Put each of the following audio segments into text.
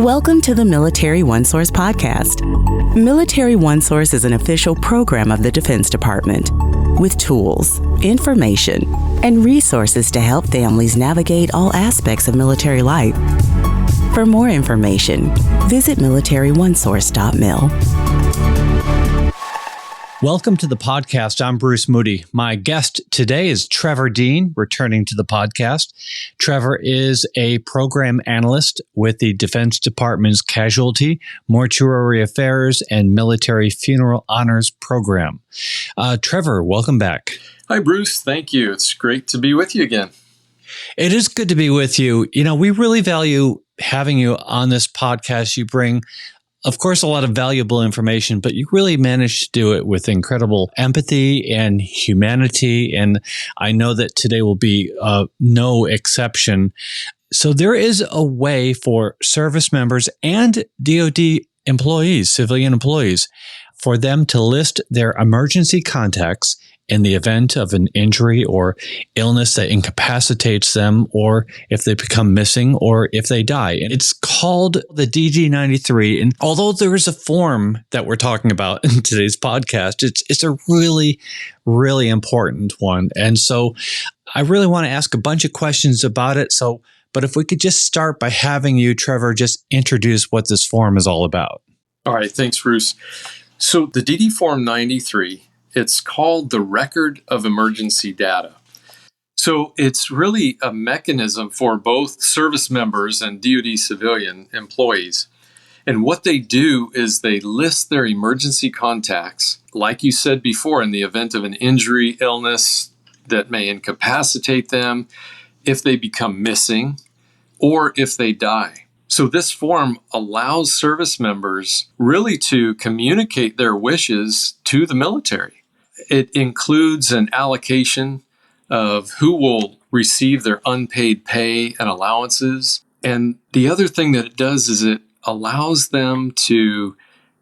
Welcome to the Military OneSource Podcast. Military OneSource is an official program of the Defense Department with tools, information, and resources to help families navigate all aspects of military life. For more information, visit MilitaryOneSource.mil. Welcome to the podcast. I'm Bruce Moody. My guest today is Trevor Dean, returning to the podcast. Trevor is a program analyst with the Defense Department's Casualty, Mortuary Affairs, and Military Funeral Honors program. Trevor, welcome back. Hi, Bruce. Thank you. It's great to be with you again. It is good to be with you. You know, we really value having you on this podcast. You bring, of course, a lot of valuable information, but you really managed to do it with incredible empathy and humanity. And I know that today will be no exception. So there is a way for service members and DoD employees, civilian employees, for them to list their emergency contacts in the event of an injury or illness that incapacitates them, or if they become missing, or if they die. And it's called the DG93. And although there is a form that we're talking about in today's podcast, it's a really, really important one. And so I really want to ask a bunch of questions about it. But if we could just start by having you, Trevor, just introduce what this form is all about. All right. Thanks, Bruce. So the DD Form 93, it's called the Record of Emergency Data. So it's really a mechanism for both service members and DoD civilian employees. And what they do is they list their emergency contacts, like you said before, in the event of an injury, illness that may incapacitate them, if they become missing, or if they die. So this form allows service members really to communicate their wishes to the military. It includes an allocation of who will receive their unpaid pay and allowances. And the other thing that it does is it allows them to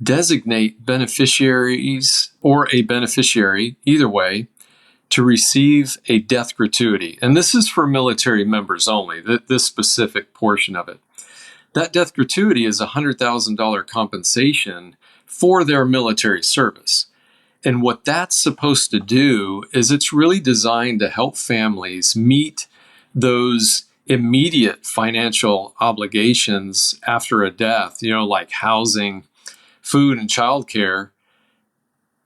designate beneficiaries or a beneficiary, either way, to receive a death gratuity. And this is for military members only, this specific portion of it. That death gratuity is a $100,000 compensation for their military service. And what that's supposed to do is it's really designed to help families meet those immediate financial obligations after a death, like housing, food, and childcare,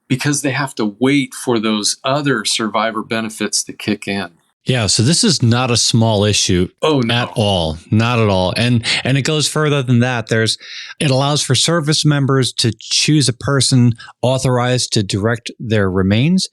because they have to wait for those other survivor benefits to kick in. Yeah, so this is not a small issue at all, not at all. And it goes further than that. It allows for service members to choose a person authorized to direct their remains.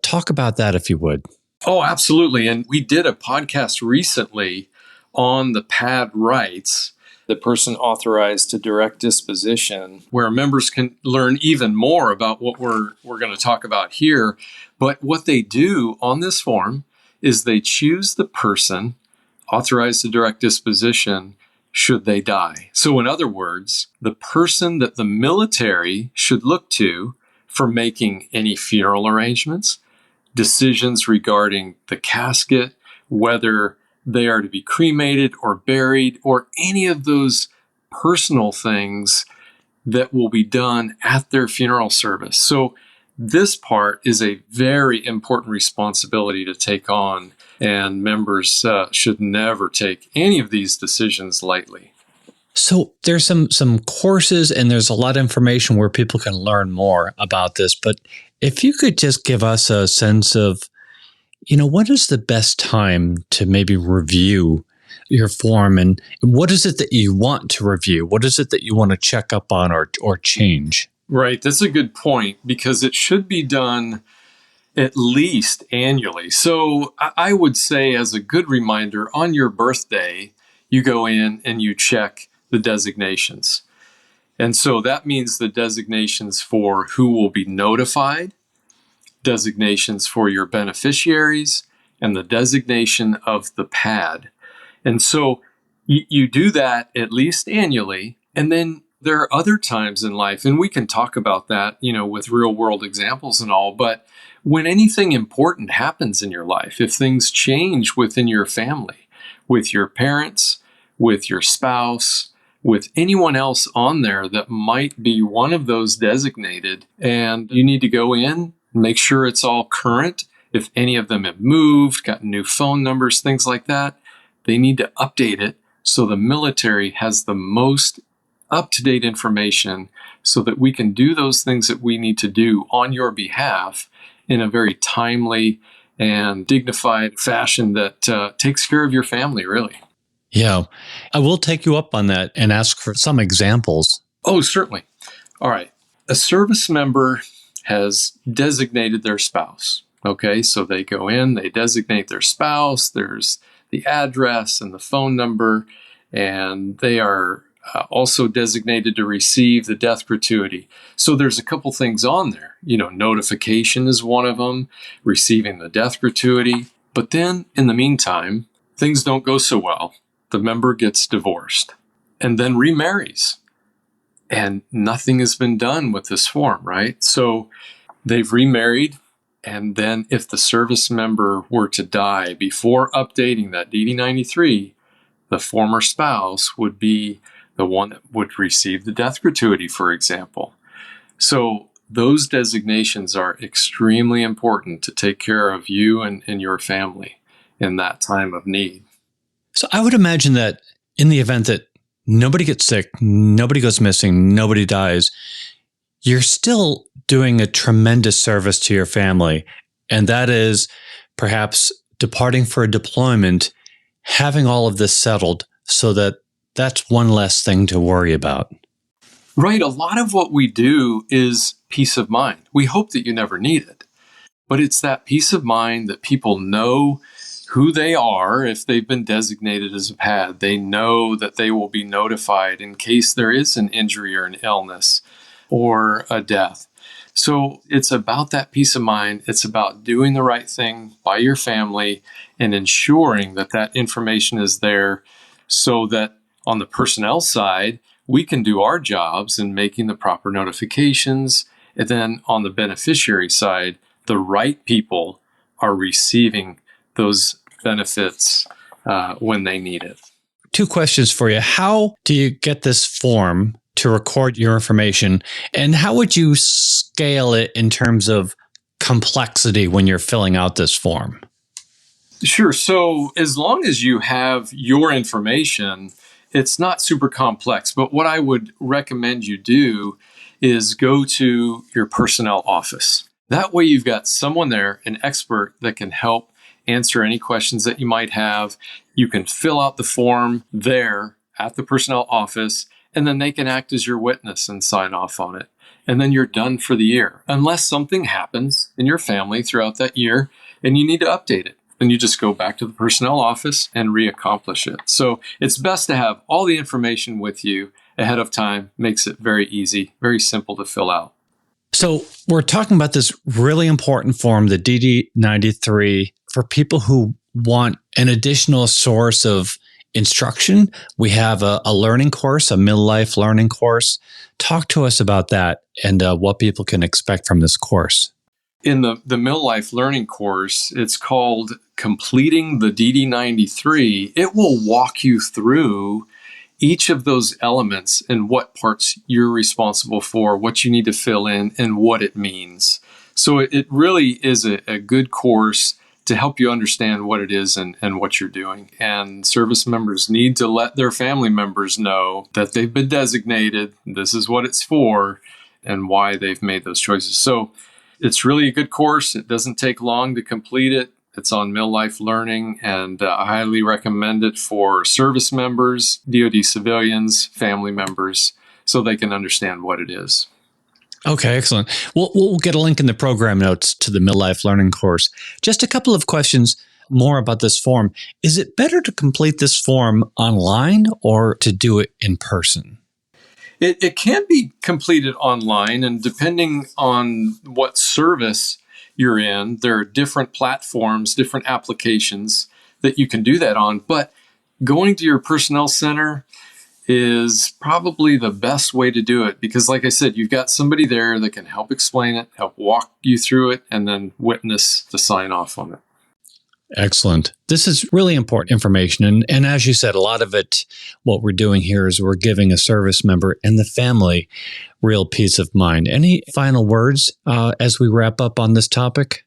Talk about that if you would. Oh, absolutely. And we did a podcast recently on the PAD rights, the person authorized to direct disposition, where members can learn even more about what we're going to talk about here. But what they do on this form is they choose the person authorized to direct disposition should they die. So in other words, the person that the military should look to for making any funeral arrangements, decisions regarding the casket, whether they are to be cremated or buried, or any of those personal things that will be done at their funeral service. So this part is a very important responsibility to take on, and members should never take any of these decisions lightly. So there's some courses and there's a lot of information where people can learn more about this. But if you could just give us a sense of, what is the best time to maybe review your form, and what is it that you want to review? What is it that you want to check up on or change? Right. That's a good point, because it should be done at least annually. So I would say, as a good reminder, on your birthday, you go in and you check the designations. And so that means the designations for who will be notified, designations for your beneficiaries, and the designation of the PAD. And so you do that at least annually, and then there are other times in life, and we can talk about that, with real world examples and all, but when anything important happens in your life, if things change within your family, with your parents, with your spouse, with anyone else on there that might be one of those designated. And you need to go in, make sure it's all current. If any of them have moved, got new phone numbers, things like that, they need to update it so the military has the most up-to-date information so that we can do those things that we need to do on your behalf in a very timely and dignified fashion that takes care of your family, really. Yeah. I will take you up on that and ask for some examples. Oh, certainly. All right. A service member has designated their spouse. Okay, so they go in, they designate their spouse, there's the address and the phone number, and they are also designated to receive the death gratuity. So there's a couple things on there. Notification is one of them, receiving the death gratuity. But then in the meantime, things don't go so well. The member gets divorced and then remarries. And nothing has been done with this form, right? So they've remarried. And then if the service member were to die before updating that DD-93, the former spouse would be the one that would receive the death gratuity, for example. So those designations are extremely important to take care of you and your family in that time of need. So I would imagine that in the event that nobody gets sick, nobody goes missing, nobody dies, you're still doing a tremendous service to your family. And that is perhaps departing for a deployment, having all of this settled so that that's one less thing to worry about. Right. A lot of what we do is peace of mind. We hope that you never need it, but it's that peace of mind that people know who they are. If they've been designated as a PAD, they know that they will be notified in case there is an injury or an illness or a death. So it's about that peace of mind. It's about doing the right thing by your family and ensuring that that information is there so that on the personnel side, we can do our jobs in making the proper notifications. And then on the beneficiary side, the right people are receiving those benefits when they need it. 2 questions for you. How do you get this form to record your information? And how would you scale it in terms of complexity when you're filling out this form? Sure. So as long as you have your information, it's not super complex. But what I would recommend you do is go to your personnel office. That way you've got someone there, an expert that can help answer any questions that you might have. You can fill out the form there at the personnel office, and then they can act as your witness and sign off on it. And then you're done for the year, unless something happens in your family throughout that year and you need to update it. Then you just go back to the personnel office and reaccomplish it. So it's best to have all the information with you ahead of time. Makes it very easy, very simple to fill out. So we're talking about this really important form, the DD-93, for people who want an additional source of instruction. We have a learning course, a mid-life learning course. Talk to us about that and what people can expect from this course. In the mid-life learning course, it's called Completing the DD-93. It will walk you through each of those elements and what parts you're responsible for, what you need to fill in, and what it means. So it really is a good course to help you understand what it is and what you're doing. And service members need to let their family members know that they've been designated, this is what it's for, and why they've made those choices. So it's really a good course. It doesn't take long to complete it. It's on Mil-Life Learning, and I highly recommend it for service members, DoD civilians, family members, so they can understand what it is. Okay, excellent. We'll get a link in the program notes to the Mil-Life Learning course. Just a couple of questions more about this form. Is it better to complete this form online or to do it in person? It can be completed online, and depending on what service you're in, there are different platforms, different applications that you can do that on. But going to your personnel center is probably the best way to do it because, like I said, you've got somebody there that can help explain it, help walk you through it, and then witness the sign off on it. Excellent. This is really important information. And as you said, a lot of it, what we're doing here is we're giving a service member and the family real peace of mind. Any final words as we wrap up on this topic?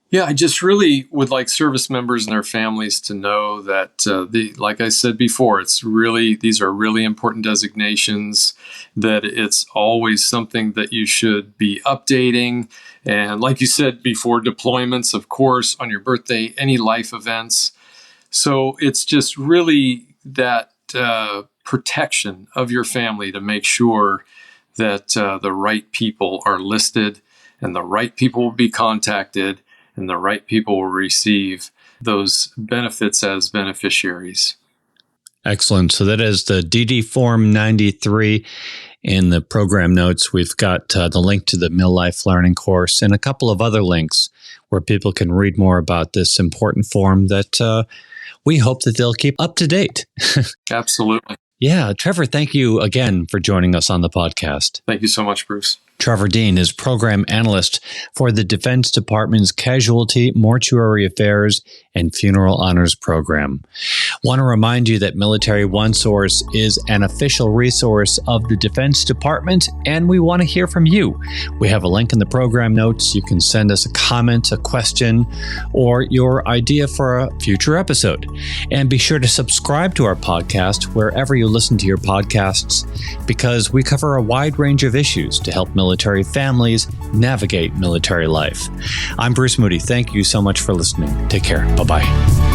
Yeah, I just really would like service members and their families to know that, like I said before, these are really important designations, that it's always something that you should be updating. And like you said before, deployments, of course, on your birthday, any life events. So it's just really that protection of your family to make sure that the right people are listed and the right people will be contacted and the right people will receive those benefits as beneficiaries. Excellent. So that is the DD Form 93. In the program notes, we've got the link to the Mil Life Learning course and a couple of other links where people can read more about this important form that we hope that they'll keep up to date. Absolutely. Yeah. Trevor, thank you again for joining us on the podcast. Thank you so much, Bruce. Trevor Dean is Program Analyst for the Defense Department's Casualty, Mortuary Affairs, and Funeral Honors Program. Want to remind you that Military OneSource is an official resource of the Defense Department, and we want to hear from you. We have a link in the program notes. You can send us a comment, a question, or your idea for a future episode. And be sure to subscribe to our podcast wherever you listen to your podcasts, because we cover a wide range of issues to help military families navigate military life. I'm Bruce Moody. Thank you so much for listening. Take care. Bye-bye.